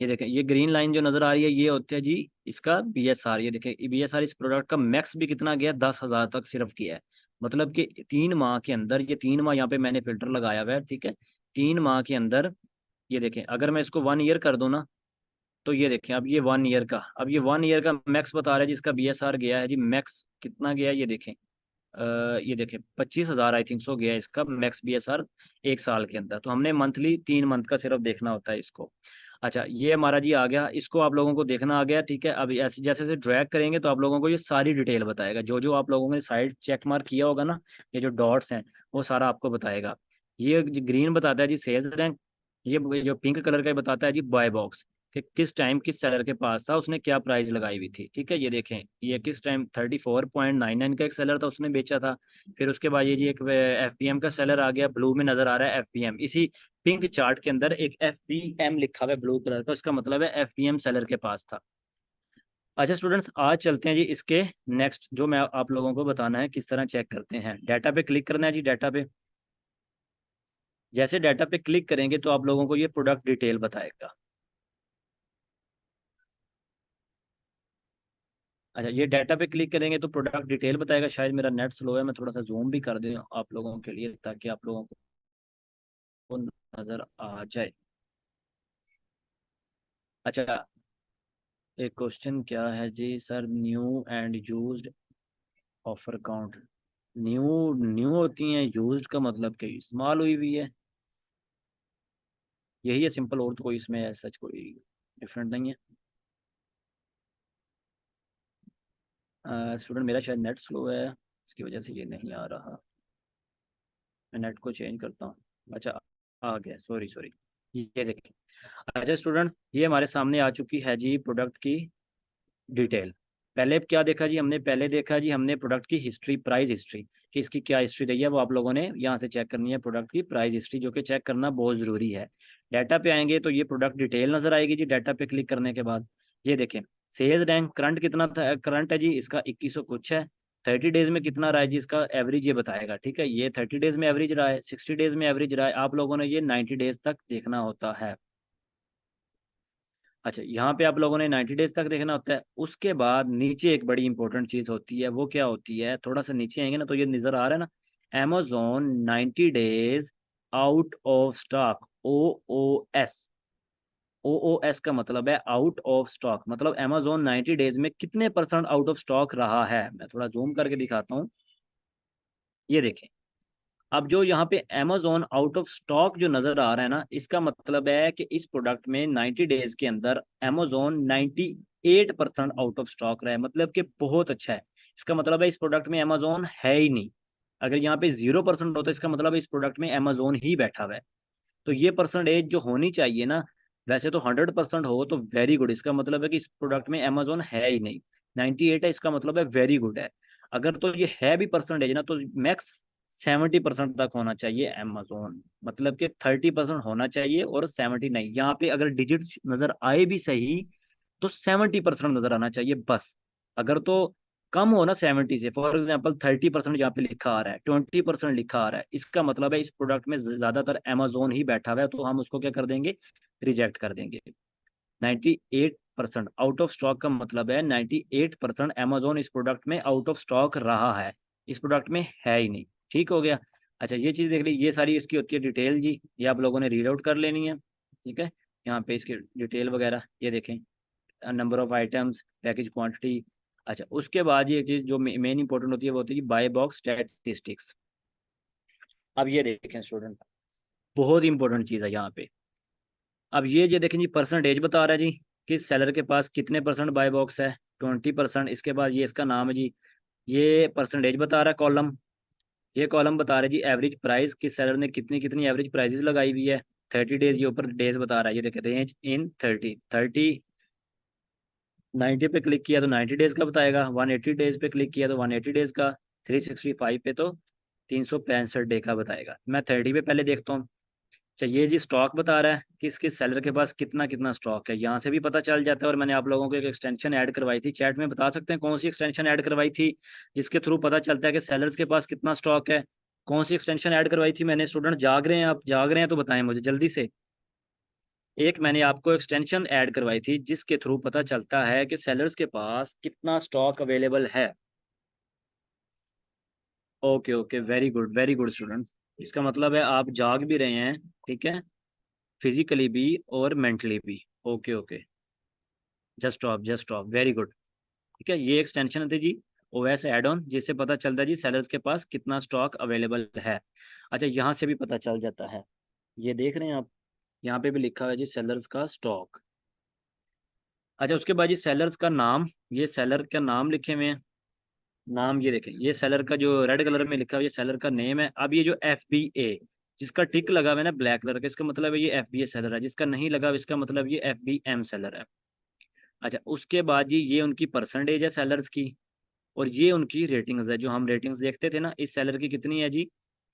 ये देखें ये ग्रीन लाइन जो नजर आ रही है ये होती है जी इसका BSR। ये देखें BSR इस प्रोडक्ट का मैक्स भी कितना गया, 10,000 तक सिर्फ किया है। मतलब कि 3 माह के अंदर, ये 3 माह यहाँ पे मैंने फिल्टर लगाया हुआ है। ठीक है, 3 माह के अंदर ये देखें, अगर मैं इसको 1 ईयर कर दूं ना, तो ये देखें अब ये 1 ईयर का, अब ये 1 ईयर का मैक्स बता रहा है जिसका BSR गया है जी। मैक्स कितना गया है ये देखें, ये देखें 25,000 आई थिंक सो गया है इसका मैक्स BSR एक साल के अंदर। तो हमने मंथली 3 मंथ का सिर्फ देखना होता है इसको। अच्छा ये हमारा जी आ गया, इसको आप लोगों को देखना आ गया। ठीक है, अब ऐसे जैसे जैसे ड्रैग करेंगे तो आप लोगों को ये सारी डिटेल बताएगा, जो जो आप लोगों ने साइड चेक मार्क किया होगा ना, ये जो डॉट्स हैं वो सारा आपको बताएगा। ये ग्रीन बताता है जी सेल्स रैंक, ये जो पिंक कलर का ये बताता है जी बाय बॉक्स, कि किस टाइम किस सेलर के पास था, उसने क्या प्राइस लगाई हुई थी। ठीक है, ये देखें ये किस टाइम 34.99 का एक सेलर था, उसने बेचा था। फिर उसके बाद ये जी एक FPM का सेलर आ गया, ब्लू में नजर आ रहा है FPM। इसी पिंक चार्ट के अंदर एक FPM लिखा हुआ है ब्लू कलर का, इसका मतलब है FPM सेलर के पास था। अच्छा स्टूडेंट्स, आज चलते हैं जी इसके नेक्स्ट, जो मैं आप लोगों को बताना है किस तरह चेक करते हैं। डाटा पे क्लिक करना है जी, डाटा पे। जैसे डाटा पे क्लिक करेंगे तो आप लोगों को ये प्रोडक्ट डिटेल बताएगा। अच्छा, ये डाटा पे क्लिक करेंगे तो प्रोडक्ट डिटेल बताएगा। शायद मेरा नेट स्लो है, मैं थोड़ा सा जूम भी कर दूं आप लोगों के लिए ताकि आप लोगों को नजर आ जाए। अच्छा, एक क्वेश्चन क्या है जी sir, new and used offer count. New new होती हैं, यूज्ड का मतलब कि इस्तेमाल हुई हुई है, यही है सिंपल। और तो कोई इसमें सच कोई डिफरेंट नहीं है। स्टूडेंट मेरा शायद नेट स्लो है, इसकी वजह से ये नहीं आ रहा। मैं नेट को चेंज करता हूँ। अच्छा, आ गया, सॉरी सॉरी। ये देखिए, अच्छा स्टूडेंट्स, ये हमारे सामने आ चुकी है जी प्रोडक्ट की डिटेल। पहले क्या देखा जी हमने, पहले देखा जी हमने प्रोडक्ट की हिस्ट्री, प्राइस हिस्ट्री, कि इसकी क्या हिस्ट्री रही है, वो आप लोगों ने यहाँ से चेक करनी है, प्रोडक्ट की प्राइस हिस्ट्री, जो कि चेक करना बहुत ज़रूरी है। डाटा पे आएंगे तो ये प्रोडक्ट डिटेल नज़र आएगी जी, डाटा पे क्लिक करने के बाद। ये देखें सेल्स रैंक करंट कितना था, करंट है जी इसका 2100 कुछ है। 30 डेज में कितना रहा है जी इसका एवरेज, ये बताएगा। ठीक है, ये 30 डेज में एवरेज रहा है, 60 डेज में एवरेज रहा है, आप लोगों ने ये 90 डेज तक देखना होता है। अच्छा, यहाँ पे आप लोगों ने 90 डेज तक देखना होता है। उसके बाद नीचे एक बड़ी इंपॉर्टेंट चीज होती है, वो क्या होती है, थोड़ा सा नीचे आएंगे ना तो ये नजर आ रहा है ना, Amazon 90 days out of stock, OOS। OOS का मतलब है आउट ऑफ स्टॉक, मतलब अमेजोन 90 डेज में कितने परसेंट आउट ऑफ स्टॉक रहा है। मैं थोड़ा जूम करके दिखाता हूँ, ये देखें। अब जो यहाँ पे अमेजोन आउट ऑफ स्टॉक जो नजर आ रहा है ना, इसका मतलब है कि इस प्रोडक्ट में 90 डेज के अंदर अमेजोन 98% आउट ऑफ स्टॉक रहा है, मतलब कि बहुत अच्छा है। इसका मतलब है इस प्रोडक्ट में अमेजोन है ही नहीं। अगर यहाँ पे 0% होता है, इसका मतलब है इस प्रोडक्ट में अमेजोन ही बैठा हुआ है। तो ये परसेंटेज जो होनी चाहिए ना, वैसे तो 100% हो तो वेरी गुड, इसका मतलब है कि इस प्रोडक्ट में अमेजोन है ही नहीं। 98 है, इसका मतलब है वेरी गुड है। अगर तो ये है भी परसेंटेज ना, तो मैक्स 70% तक होना चाहिए अमेजोन, मतलब कि 30% होना चाहिए और 70 नहीं। यहाँ पे अगर डिजिट नजर आए भी सही तो 70% नजर आना चाहिए बस। अगर तो कम हो ना 70 से, फॉर एग्जाम्पल 30% यहाँ पे लिखा आ रहा है, 20% लिखा आ रहा है, इसका मतलब है इस प्रोडक्ट में ज्यादातर अमेजोन ही बैठा हुआ है, तो हम उसको क्या कर देंगे, रिजेक्ट कर देंगे। 98% आउट ऑफ स्टॉक का मतलब है 98% अमेजोन इस प्रोडक्ट में आउट ऑफ स्टॉक रहा है, इस प्रोडक्ट में है ही नहीं। ठीक हो गया। अच्छा ये चीज देख ली, ये सारी इसकी होती है डिटेल जी, ये आप लोगों ने रीड आउट कर लेनी है। ठीक है, यहाँ पे इसकी डिटेल वगैरह ये देखें, number of items, package quantity. अच्छा उसके बाद ये चीज़ जो मेन इंपॉर्टेंट होती है वो होती है बाय बॉक्स स्टैटिस्टिक्स। अब ये देखें स्टूडेंट, बहुत इंपॉर्टेंट चीज़ है यहाँ पे। अब ये देखें जी, परसेंटेज बता रहा है जी कि सेलर के पास कितने परसेंट बाय बॉक्स है, 20%। इसके बाद ये इसका नाम है जी, ये परसेंटेज बता रहा है कॉलम। ये कॉलम बता रहा है जी एवरेज प्राइस, कि सेलर ने कितनी कितनी एवरेज प्राइसेस लगाई हुई है। 30 डेज, ये ऊपर डेज बता रहा है, ये देखें रेंज इन 30 90 पे क्लिक किया तो 90 डेज का बताएगा, 180 डेज पे क्लिक किया तो 180 डेज का, 365 पे तो 365 डे का बताएगा। मैं 30 पे पहले देखता हूँ। चाहिए जी, स्टॉक बता रहा है कि किस सेलर के पास कितना कितना स्टॉक है, यहाँ से भी पता चल जाता है। और मैंने आप लोगों को एक एक्सटेंशन ऐड करवाई थी, चैट में बता सकते हैं कौन सी एक्सटेंशन ऐड करवाई थी जिसके थ्रू पता चलता है कि सेलर्स के पास कितना स्टॉक है। कौन सी एक्सटेंशन ऐड करवाई थी मैंने? स्टूडेंट जाग रहे हैं? आप जाग रहे हैं तो बताएं मुझे जल्दी से। एक मैंने आपको एक्सटेंशन ऐड करवाई थी जिसके थ्रू पता चलता है कि सेलर्स के पास कितना स्टॉक अवेलेबल है। Okay okay, very good students. इसका मतलब है आप जाग भी रहे हैं, ठीक है, फिजिकली भी और मेंटली भी। Okay okay, just stop, very good. ठीक है, ये एक्सटेंशन थी जी ओएस एड ऑन, जिससे पता चलता है जी सेलर्स के पास कितना स्टॉक अवेलेबल है। अच्छा यहाँ से भी पता चल जाता है, ये देख रहे हैं आप, यहाँ पे भी लिखा हुआ है जी सेलर्स का स्टॉक। अच्छा उसके बाद जी सेलर्स का नाम, ये सेलर का नाम लिखे हुए हैं। नाम ये देखें, ये सेलर का जो रेड कलर में लिखा हुआ है, ये सेलर का नेम है। अब ये जो FBA जिसका टिक लगा हुआ है ना ब्लैक कलर का, इसका मतलब है ये FBA सेलर है। जिसका नहीं लगा हुआ, इसका मतलब ये FBM सेलर है। अच्छा उसके बाद जी ये उनकी परसेंटेज है सेलर्स की, और ये उनकी रेटिंग्स है। जो हम रेटिंग्स देखते थे ना, इस सेलर की कितनी है जी,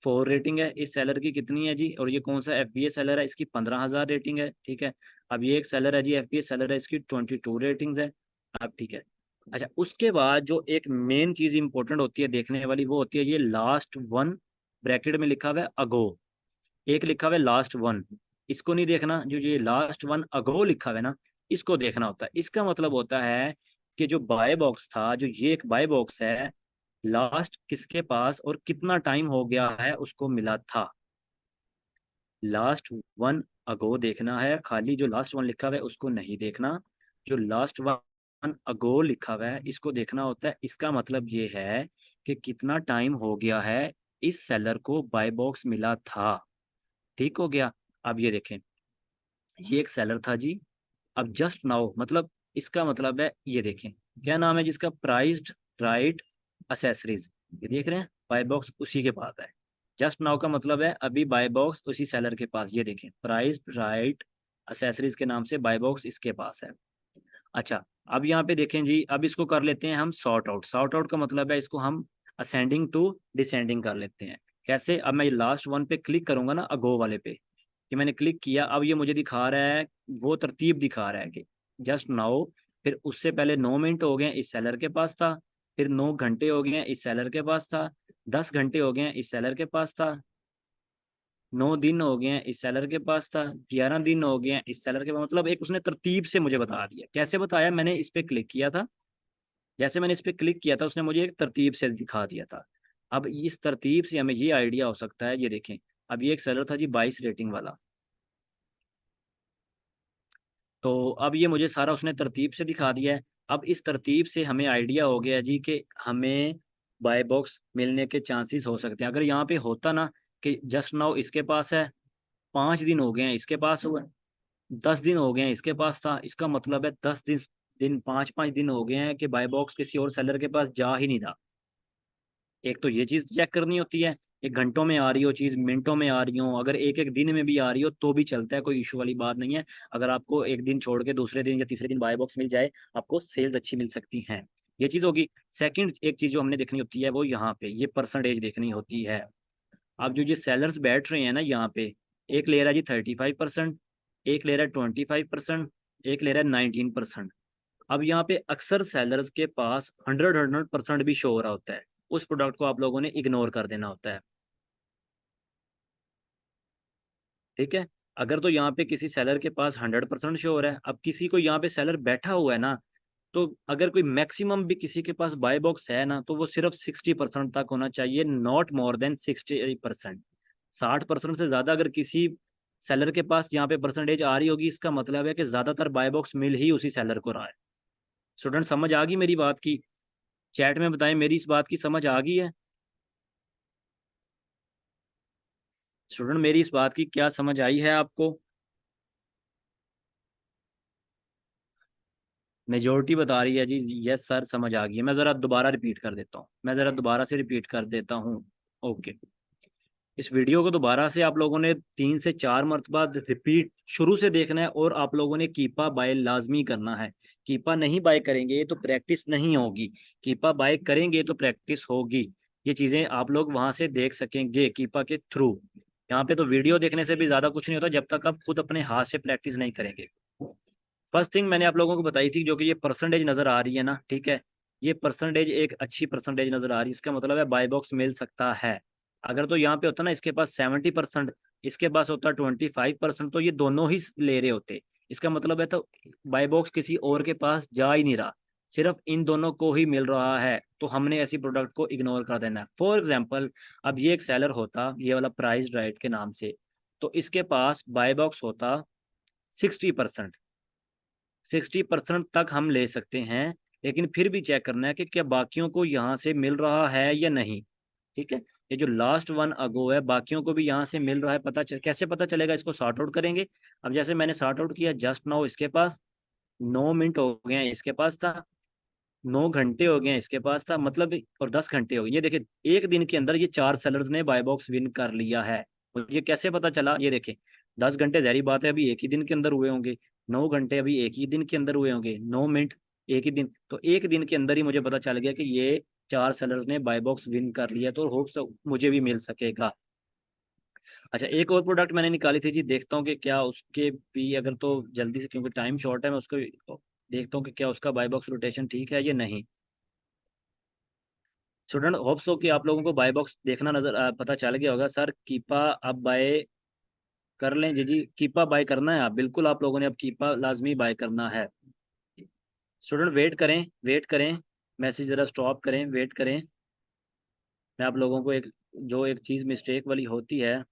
4 रेटिंग है। इस सेलर की कितनी है जी, और ये कौन सा FBA सेलर है, इसकी 15,000 रेटिंग है। ठीक है, अब ये एक सेलर है जी FBA सेलर है, इसकी 22 रेटिंग्स है। अब ठीक है। अच्छा उसके बाद जो एक मेन चीज इंपॉर्टेंट होती है देखने वाली, वो होती है ये लास्ट वन, ब्रैकेट में लिखा हुआ है अगो, एक लिखा हुआ है लास्ट वन। इसको नहीं देखना, जो ये लास्ट वन अगो लिखा हुआ है ना, इसको देखना होता है। इसका मतलब होता है कि जो बाय बॉक्स था, जो ये एक बाय बॉक्स है, लास्ट किसके पास और कितना टाइम हो गया है उसको मिला था। लास्ट वन अगो देखना है, खाली जो लास्ट वन लिखा हुआ है उसको नहीं देखना। जो लास्ट वन अगो लिखा हुआ है इसको देखना होता है। इसका मतलब ये है कि कितना टाइम हो गया है इस सेलर को बाय बॉक्स मिला था। ठीक हो गया। अब ये देखें, ये एक सेलर था जी, अब जस्ट नाउ, मतलब इसका मतलब है ये देखें, क्या नाम है जिसका, प्राइस्ड राइट असेसरीज। ये देख रहे हैं, बाय बॉक्स उसी के पास है। जस्ट नाउ का मतलब है अभी बाय बॉक्स उसी सेलर के पास, ये देखें प्राइस्ड राइट असेसरीज के नाम से बाय बॉक्स इसके पास है। अच्छा अब यहाँ पे देखें जी, अब इसको कर लेते हैं हम सॉर्ट आउट। सॉर्ट आउट का मतलब है इसको हम असेंडिंग टू डिसेंडिंग कर लेते हैं। कैसे? अब मैं लास्ट वन पे क्लिक करूंगा ना, अगो वाले पे, कि मैंने क्लिक किया, अब ये मुझे दिखा रहा है, वो तरतीब दिखा रहा है कि जस्ट नाउ, फिर उससे पहले 9 मिनट हो गए इस सेलर के पास था, फिर 9 घंटे हो गए इस सेलर के पास था, 10 घंटे हो गए इस सेलर के पास था, 9 दिन हो गए इस सेलर के पास था, 11 दिन हो गए इस सेलर के पास। मतलब एक उसने तरतीब से मुझे बता दिया। कैसे बताया? मैंने इस पे क्लिक किया था, जैसे मैंने इस पे क्लिक किया था उसने मुझे एक तरतीब से दिखा दिया था। अब इस तरतीब से हमें ये आइडिया हो सकता है, ये देखें, अब ये एक सेलर था जी 22 रेटिंग वाला, तो अब ये मुझे सारा उसने तरतीब से दिखा दिया है। अब इस तरतीब से हमें आइडिया हो गया जी कि हमें बाय बॉक्स मिलने के चांसेस हो सकते हैं। अगर यहाँ पे होता ना कि जस्ट नाउ इसके पास है, 5 दिन हो गए हैं इसके पास हुआ, 10 दिन हो गए हैं इसके पास था, इसका मतलब है 10 दिन 5-5 दिन हो गए हैं कि बाय बॉक्स किसी और सेलर के पास जा ही नहीं रहा। एक तो ये चीज चेक करनी होती है, एक घंटों में आ रही हो चीज, मिनटों में आ रही हो, अगर एक एक दिन में भी आ रही हो तो भी चलता है, कोई इशू वाली बात नहीं है। अगर आपको एक दिन छोड़ के दूसरे दिन या तीसरे दिन बाय बॉक्स मिल जाए, आपको सेल्स अच्छी मिल सकती हैं। ये चीज होगी। सेकंड एक चीज जो हमने देखनी होती है वो यहाँ पे ये परसेंटेज देखनी होती है। अब जो ये सेलर्स बैठ रहे हैं ना यहाँ पे, एक ले रहा है जी 35%, एक ले रहा है 25%, एक ले रहा है 19%। अब यहाँ पे अक्सर सेलर्स के पास 100% भी शो हो रहा होता है, उस प्रोडक्ट को आप लोगों ने इग्नोर कर देना होता है। ठीक है। अगर तो यहाँ पे किसी सेलर के पास 100% शो हो रहा है, अब किसी को यहाँ पे सेलर बैठा हुआ है ना, तो अगर कोई मैक्सिमम भी किसी के पास बाय बॉक्स है ना, तो वो सिर्फ 60% तक होना चाहिए, नॉट मोर देन 60%। 60% से ज्यादा अगर किसी सेलर के पास यहाँ पे परसेंटेज आ रही होगी, इसका मतलब है कि ज्यादातर बाय बॉक्स मिल ही उसी सेलर को रहा है। स्टूडेंट समझ आ गई मेरी बात की? चैट में बताएं मेरी इस बात की समझ आ गई है? स्टूडेंट मेरी इस बात की क्या समझ आई है आपको? मेजोरिटी बता रही है जी यस सर समझ आ गई है। मैं ज़रा दोबारा रिपीट कर देता हूँ, मैं ज़रा दोबारा से रिपीट कर देता हूँ। ओके। इस वीडियो को दोबारा से आप लोगों ने 3 से 4 मरतबा रिपीट शुरू से देखना है, और आप लोगों ने कीपा बाय लाजमी करना है। कीपा नहीं बाय करेंगे तो प्रैक्टिस नहीं होगी, कीपा बाय करेंगे तो प्रैक्टिस होगी। ये चीज़ें आप लोग वहाँ से देख सकेंगे कीपा के थ्रू। यहाँ पे तो वीडियो देखने से भी ज़्यादा कुछ नहीं होता जब तक आप खुद अपने हाथ से प्रैक्टिस नहीं करेंगे। फर्स्ट थिंग मैंने आप लोगों को बताई थी, जो कि ये परसेंटेज नज़र आ रही है ना, ठीक है, ये परसेंटेज एक अच्छी परसेंटेज नज़र आ रही है, इसका मतलब है बाय बॉक्स मिल सकता है। अगर तो यहाँ पे होता ना इसके पास 70%, इसके पास होता 25%, तो ये दोनों ही ले रहे होते। इसका मतलब है तो बाय बॉक्स किसी और के पास जा ही नहीं रहा, सिर्फ इन दोनों को ही मिल रहा है, तो हमने ऐसी प्रोडक्ट को इग्नोर कर देना है। फॉर एग्जाम्पल, अब ये एक सेलर होता ये वाला प्राइस राइट के नाम से, तो इसके पास बाय बॉक्स होता 60%। 60% तक हम ले सकते हैं, लेकिन फिर भी चेक करना है कि क्या बाकियों को यहाँ से मिल रहा है या नहीं। ठीक है। ये जो लास्ट वन अगो है, बाकियों को भी यहाँ से मिल रहा है, कैसे पता चलेगा, इसको सॉर्ट आउट करेंगे। अब जैसे मैंने सॉर्ट आउट किया, जस्ट नाउ इसके पास 9 मिनट हो गए हैं इसके पास था, 9 घंटे हो गए हैं इसके पास था, मतलब और 10 घंटे हो गए, ये देखिए एक दिन के अंदर ये 4 सेलर्स ने बाय बॉक्स विन कर लिया है। मुझे कैसे पता चला, ये देखें, 10 घंटे जहरी बात है अभी एक ही दिन के अंदर हुए होंगे, 9 घंटे अभी एक ही दिन के अंदर हुए होंगे, 9 मिनट एक ही दिन, तो एक दिन के अंदर ही मुझे पता चल गया कि ये 4 सेलर्स ने बाय बॉक्स विन कर लिया, तो होप सो मुझे भी मिल सकेगा। अच्छा, एक और प्रोडक्ट मैंने निकाली थी जी, देखता हूँ कि क्या उसके भी, अगर तो जल्दी से, क्योंकि टाइम शॉर्ट है, मैं उसको देखता हूँ कि क्या उसका बाय बॉक्स रोटेशन ठीक है या नहीं। स्टूडेंट होप सो कि आप लोगों को बाय बॉक्स देखना नजर पता चल गया होगा। सर कीपा अब बाय कर लें जी? जी कीपा बाय करना है, आप बिल्कुल, आप लोगों ने अब कीपा लाजमी बाय करना है। स्टूडेंट वेट करें, वेट करें, मैसेज ज़रा स्टॉप करें, वेट करें। मैं आप लोगों को एक, जो एक चीज़ मिस्टेक वाली होती है,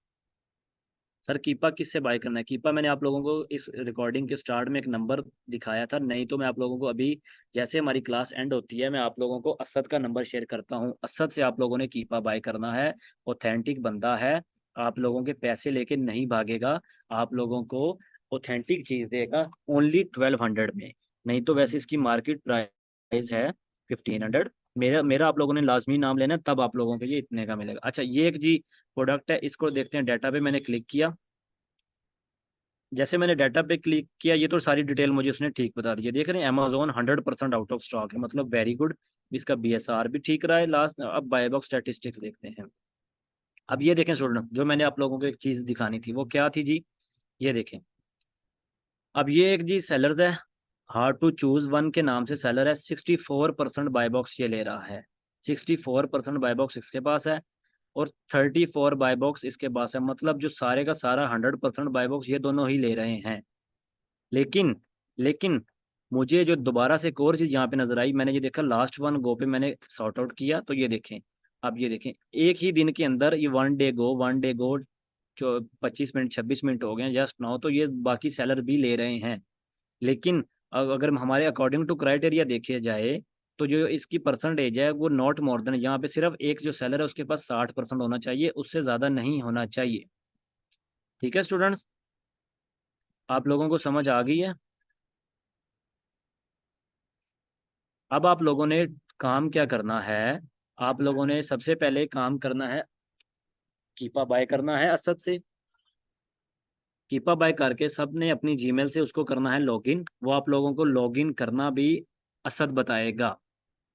सर कीपा किससे बाय करना है? कीपा मैंने आप लोगों को इस रिकॉर्डिंग के स्टार्ट में एक नंबर दिखाया था, नहीं तो मैं आप लोगों को अभी जैसे हमारी क्लास एंड होती है मैं आप लोगों को असद का नंबर शेयर करता हूँ, असद से आप लोगों ने कीपा बाय करना है। ऑथेंटिक बंदा है, आप लोगों के पैसे लेके नहीं भागेगा, आप लोगों को ऑथेंटिक चीज़ देगा ओनली 1200 में। नहीं तो वैसे इसकी मार्केट प्राइस है 1500। मेरा मेरा आप लोगों ने लाजमी नाम लेना है, तब आप लोगों को ये इतने का मिलेगा। अच्छा, ये एक जी प्रोडक्ट है, इसको देखते हैं। डाटा पे मैंने क्लिक किया, जैसे मैंने डाटा पे क्लिक किया, ये तो सारी डिटेल मुझे उसने ठीक बता दी है। देख रहे हैं अमेजोन 100% आउट ऑफ स्टॉक है, मतलब वेरी गुड। इसका बीएसआर भी ठीक रहा है लास्ट। अब बाय बॉक्स स्टैटिस्टिक्स देखते हैं। अब ये देखें स्टूडेंट, जो मैंने आप लोगों को एक चीज़ दिखानी थी वो क्या थी जी, ये देखें। अब ये एक जी सेलर है, हार्ड टू चूज वन के नाम से सेलर है, 64% बाय बॉक्स ये ले रहा है, 64% बाय बॉक्स इसके पास है, और 34 बाय बॉक्स इसके पास है, मतलब जो सारे का सारा 100% बाय बॉक्स ये दोनों ही ले रहे हैं। लेकिन लेकिन मुझे जो दोबारा से एक और चीज़ यहाँ पे नजर आई, मैंने ये देखा लास्ट वन गो पे मैंने सॉर्ट आउट किया, तो ये देखें, अब ये देखें, एक ही दिन के अंदर ये वन डे गो जो 25 मिनट 26 मिनट हो गए हैं जस्ट नाउ, तो ये बाकी सेलर भी ले रहे हैं। लेकिन अगर हमारे अकॉर्डिंग टू क्राइटेरिया देखे जाए तो जो इसकी परसेंटेज है वो नॉट मोर देन, यहाँ पे सिर्फ एक जो सेलर है उसके पास 60% होना चाहिए, उससे ज़्यादा नहीं होना चाहिए। ठीक है स्टूडेंट्स, आप लोगों को समझ आ गई है? अब आप लोगों ने काम क्या करना है, आप लोगों ने सबसे पहले काम करना है, कीपा बाय करना है असद से। कीपा बाय करके सब ने अपनी जीमेल से उसको करना है लॉगिन। वो आप लोगों को लॉगिन करना भी असद बताएगा।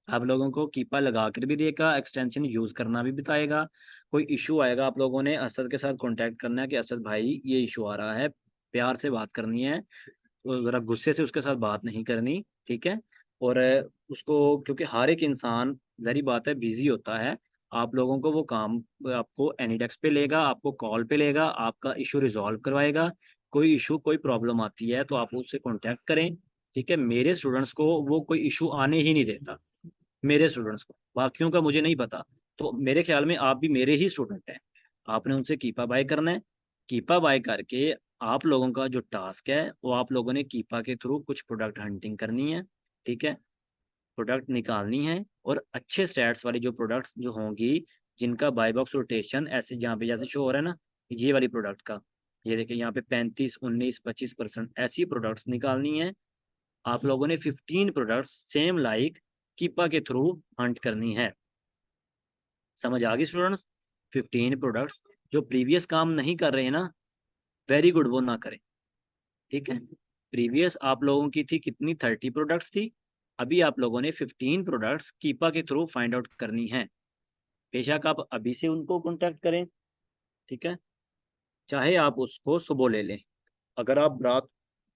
आप लोगों को कीपा लगा कर भी देगा, एक्सटेंशन यूज करना भी बताएगा। कोई इशू आएगा आप लोगों ने असद के साथ कांटेक्ट करना है कि असद भाई ये इशू आ रहा है, प्यार से बात करनी है, तो ज़रा गुस्से से उसके साथ बात नहीं करनी। ठीक है। और उसको, क्योंकि हर एक इंसान जहरी बात है बिजी होता है, आप लोगों को वो काम आपको एनी डेस्क पे लेगा, आपको कॉल पे लेगा, आपका इशू रिजॉल्व करवाएगा। कोई इशू कोई प्रॉब्लम आती है तो आप उससे कांटेक्ट करें। ठीक है। मेरे स्टूडेंट्स को वो कोई इशू आने ही नहीं देता, मेरे स्टूडेंट्स को, बाकियों का मुझे नहीं पता। तो मेरे ख्याल में आप भी मेरे ही स्टूडेंट हैं। आपने उनसे कीपा बाय करना है। कीपा बाय करके आप लोगों का जो टास्क है वो आप लोगों ने कीपा के थ्रू कुछ प्रोडक्ट हंटिंग करनी है। ठीक है। प्रोडक्ट निकालनी है, और अच्छे स्टैट्स वाली जो प्रोडक्ट्स जो होंगी, जिनका बाय बॉक्स रोटेशन ऐसे जहाँ पे जैसे शो हो रहा है ना, ये वाली प्रोडक्ट का, ये देखिए यहाँ पे 35, 19, 25% ऐसी प्रोडक्ट्स निकालनी है। आप लोगों ने 15 प्रोडक्ट्स सेम लाइक कीपा के थ्रू हंट करनी है। समझ आ गई स्टूडेंट्स? 15 प्रोडक्ट्स जो प्रीवियस काम नहीं कर रहे हैं ना, वेरी गुड, वो ना करें। ठीक है। प्रीवियस आप लोगों की थी कितनी, 30 प्रोडक्ट्स थी। अभी आप लोगों ने 15 प्रोडक्ट्स कीपा के थ्रू फाइंड आउट करनी है। बेशक आप अभी से उनको कांटेक्ट करें। ठीक है। चाहे आप उसको सुबह ले लें। अगर आप रात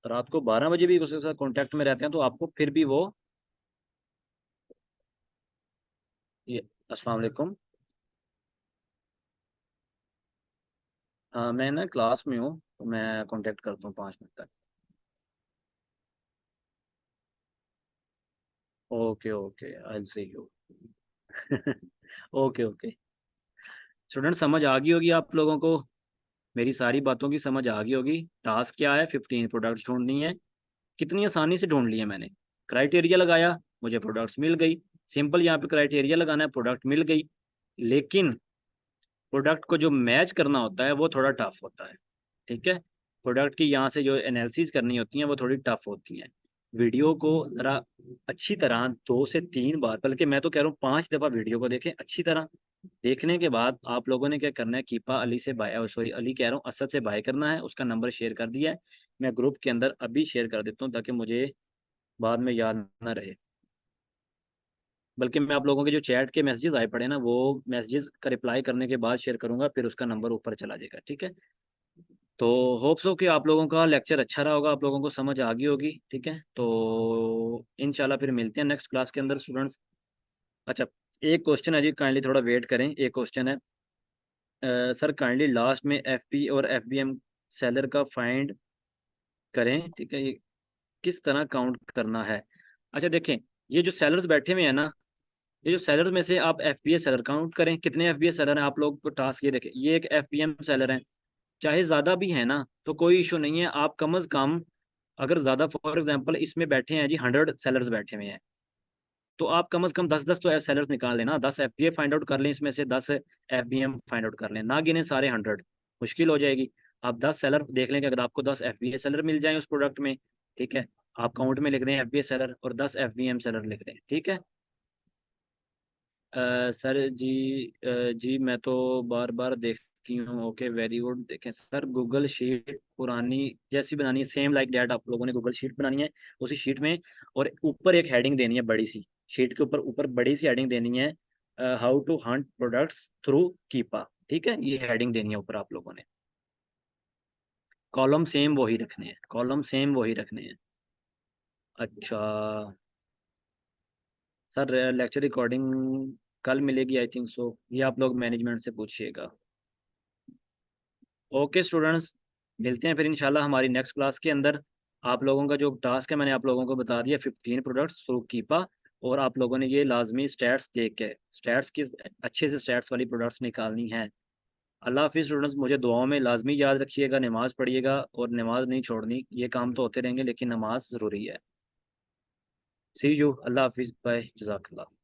रात को 12 बजे भी उसके साथ कांटेक्ट में रहते हैं तो आपको फिर भी वो, ये, अस्सलाम वालेकुम। हाँ, मैं ना क्लास में हूँ, तो मैं कांटेक्ट करता हूँ 5 मिनट तक। Okay okay, I will see you. Okay okay. Student समझ आ गई होगी आप लोगों को, मेरी सारी बातों की समझ आ गई होगी। टास्क क्या है, 15 प्रोडक्ट्स ढूंढनी है। कितनी आसानी से ढूंढ लिए मैंने। क्राइटेरिया लगाया, मुझे प्रोडक्ट्स मिल गई। सिंपल, यहाँ पे क्राइटेरिया लगाना है, प्रोडक्ट मिल गई। लेकिन प्रोडक्ट को जो मैच करना होता है वो थोड़ा टफ होता है। ठीक है। प्रोडक्ट की यहाँ से जो एनालिसिस करनी होती है वो थोड़ी टफ होती है। वीडियो को जरा अच्छी तरह 2 से 3 बार, बल्कि मैं तो कह रहा हूँ 5 दफ़ा वीडियो को देखें अच्छी तरह। देखने के बाद आप लोगों ने क्या करना है, कीपा अली से बाय, सॉरी अली कह रहा हूँ, असद से बाय करना है। उसका नंबर शेयर कर दिया है, मैं ग्रुप के अंदर अभी शेयर कर देता हूँ ताकि मुझे बाद में याद ना रहे। बल्कि मैं आप लोगों के जो चैट के मैसेजेस आए पड़े ना, वो मैसेजेस का रिप्लाई करने के बाद शेयर करूंगा, फिर उसका नंबर ऊपर चला जाएगा। ठीक है। तो होप्स हो कि आप लोगों का लेक्चर अच्छा रहा होगा, आप लोगों को समझ आ गई होगी। ठीक है। तो इंशाल्लाह फिर मिलते हैं नेक्स्ट क्लास के अंदर स्टूडेंट्स। अच्छा, एक क्वेश्चन है जी, काइंडली थोड़ा वेट करें। एक क्वेश्चन है, सर काइंडली लास्ट में एफपी और एफबीएम सेलर का फाइंड करें। ठीक है, ये किस तरह काउंट करना है? अच्छा देखें, ये जो सेलर्स बैठे हुए हैं ना, ये जो सेलर में से आप एफबीए सेलर काउंट करें, कितने एफबीए सेलर हैं आप लोग को टास्क ये देखें, ये एक एफबीएम सेलर है। चाहे ज़्यादा भी है ना तो कोई इशू नहीं है, आप कम अज़ कम, अगर ज़्यादा फॉर एग्जांपल इसमें बैठे हैं जी 100 सेलर्स बैठे हुए हैं, तो आप कम से कम 10-10 तो सेलर्स निकाल लेना, 10 एफपीए फाइंड आउट कर लें, इसमें से 10 एफबीएम फाइंड आउट कर लें, ना गिने सारे 100, मुश्किल हो जाएगी। आप 10 सेलर देख लें कि अगर आपको 10 एफबीए सेलर मिल जाए उस प्रोडक्ट में, ठीक है, आप काउंट में लिख दें एफबीए सेलर और 10 एफबीएम सेलर लिख दें। ठीक है। सर जी, जी मैं तो बार बार देखती हूँ। Okay very good. देखें सर, गूगल शीट पुरानी जैसी बनानी है, सेम लाइक डैट आप लोगों ने गूगल शीट बनानी है, उसी शीट में, और ऊपर एक हेडिंग देनी है बड़ी सी, शीट के ऊपर ऊपर बड़ी सी हेडिंग देनी है, how to hunt products through Keepa. ठीक है, ये हेडिंग देनी है ऊपर आप लोगों ने। कॉलम सेम वही रखने हैं, कॉलम सेम वही रखने हैं। अच्छा सर, लेक्चर रिकॉर्डिंग कल मिलेगी आई थिंक सो, ये आप लोग मैनेजमेंट से पूछिएगा। ओके स्टूडेंट्स, मिलते हैं फिर इंशाल्लाह हमारी नेक्स्ट क्लास के अंदर। आप लोगों का जो टास्क है मैंने आप लोगों को बता दिया, 15 प्रोडक्ट्स थ्रू कीपा, और आप लोगों ने ये लाजमी स्टैट्स देख के, स्टैट्स की अच्छे से स्टैट्स वाली प्रोडक्ट्स निकालनी है। अल्लाह हाफिज़ स्टूडेंट्स, मुझे दुआओं में लाजमी याद रखिएगा, नमाज़ पढ़िएगा और नमाज नहीं छोड़नी। ये काम तो होते रहेंगे लेकिन नमाज ज़रूरी है। सी यू, अल्लाह हाफिज़, बाय, जज़ाकल्लाह।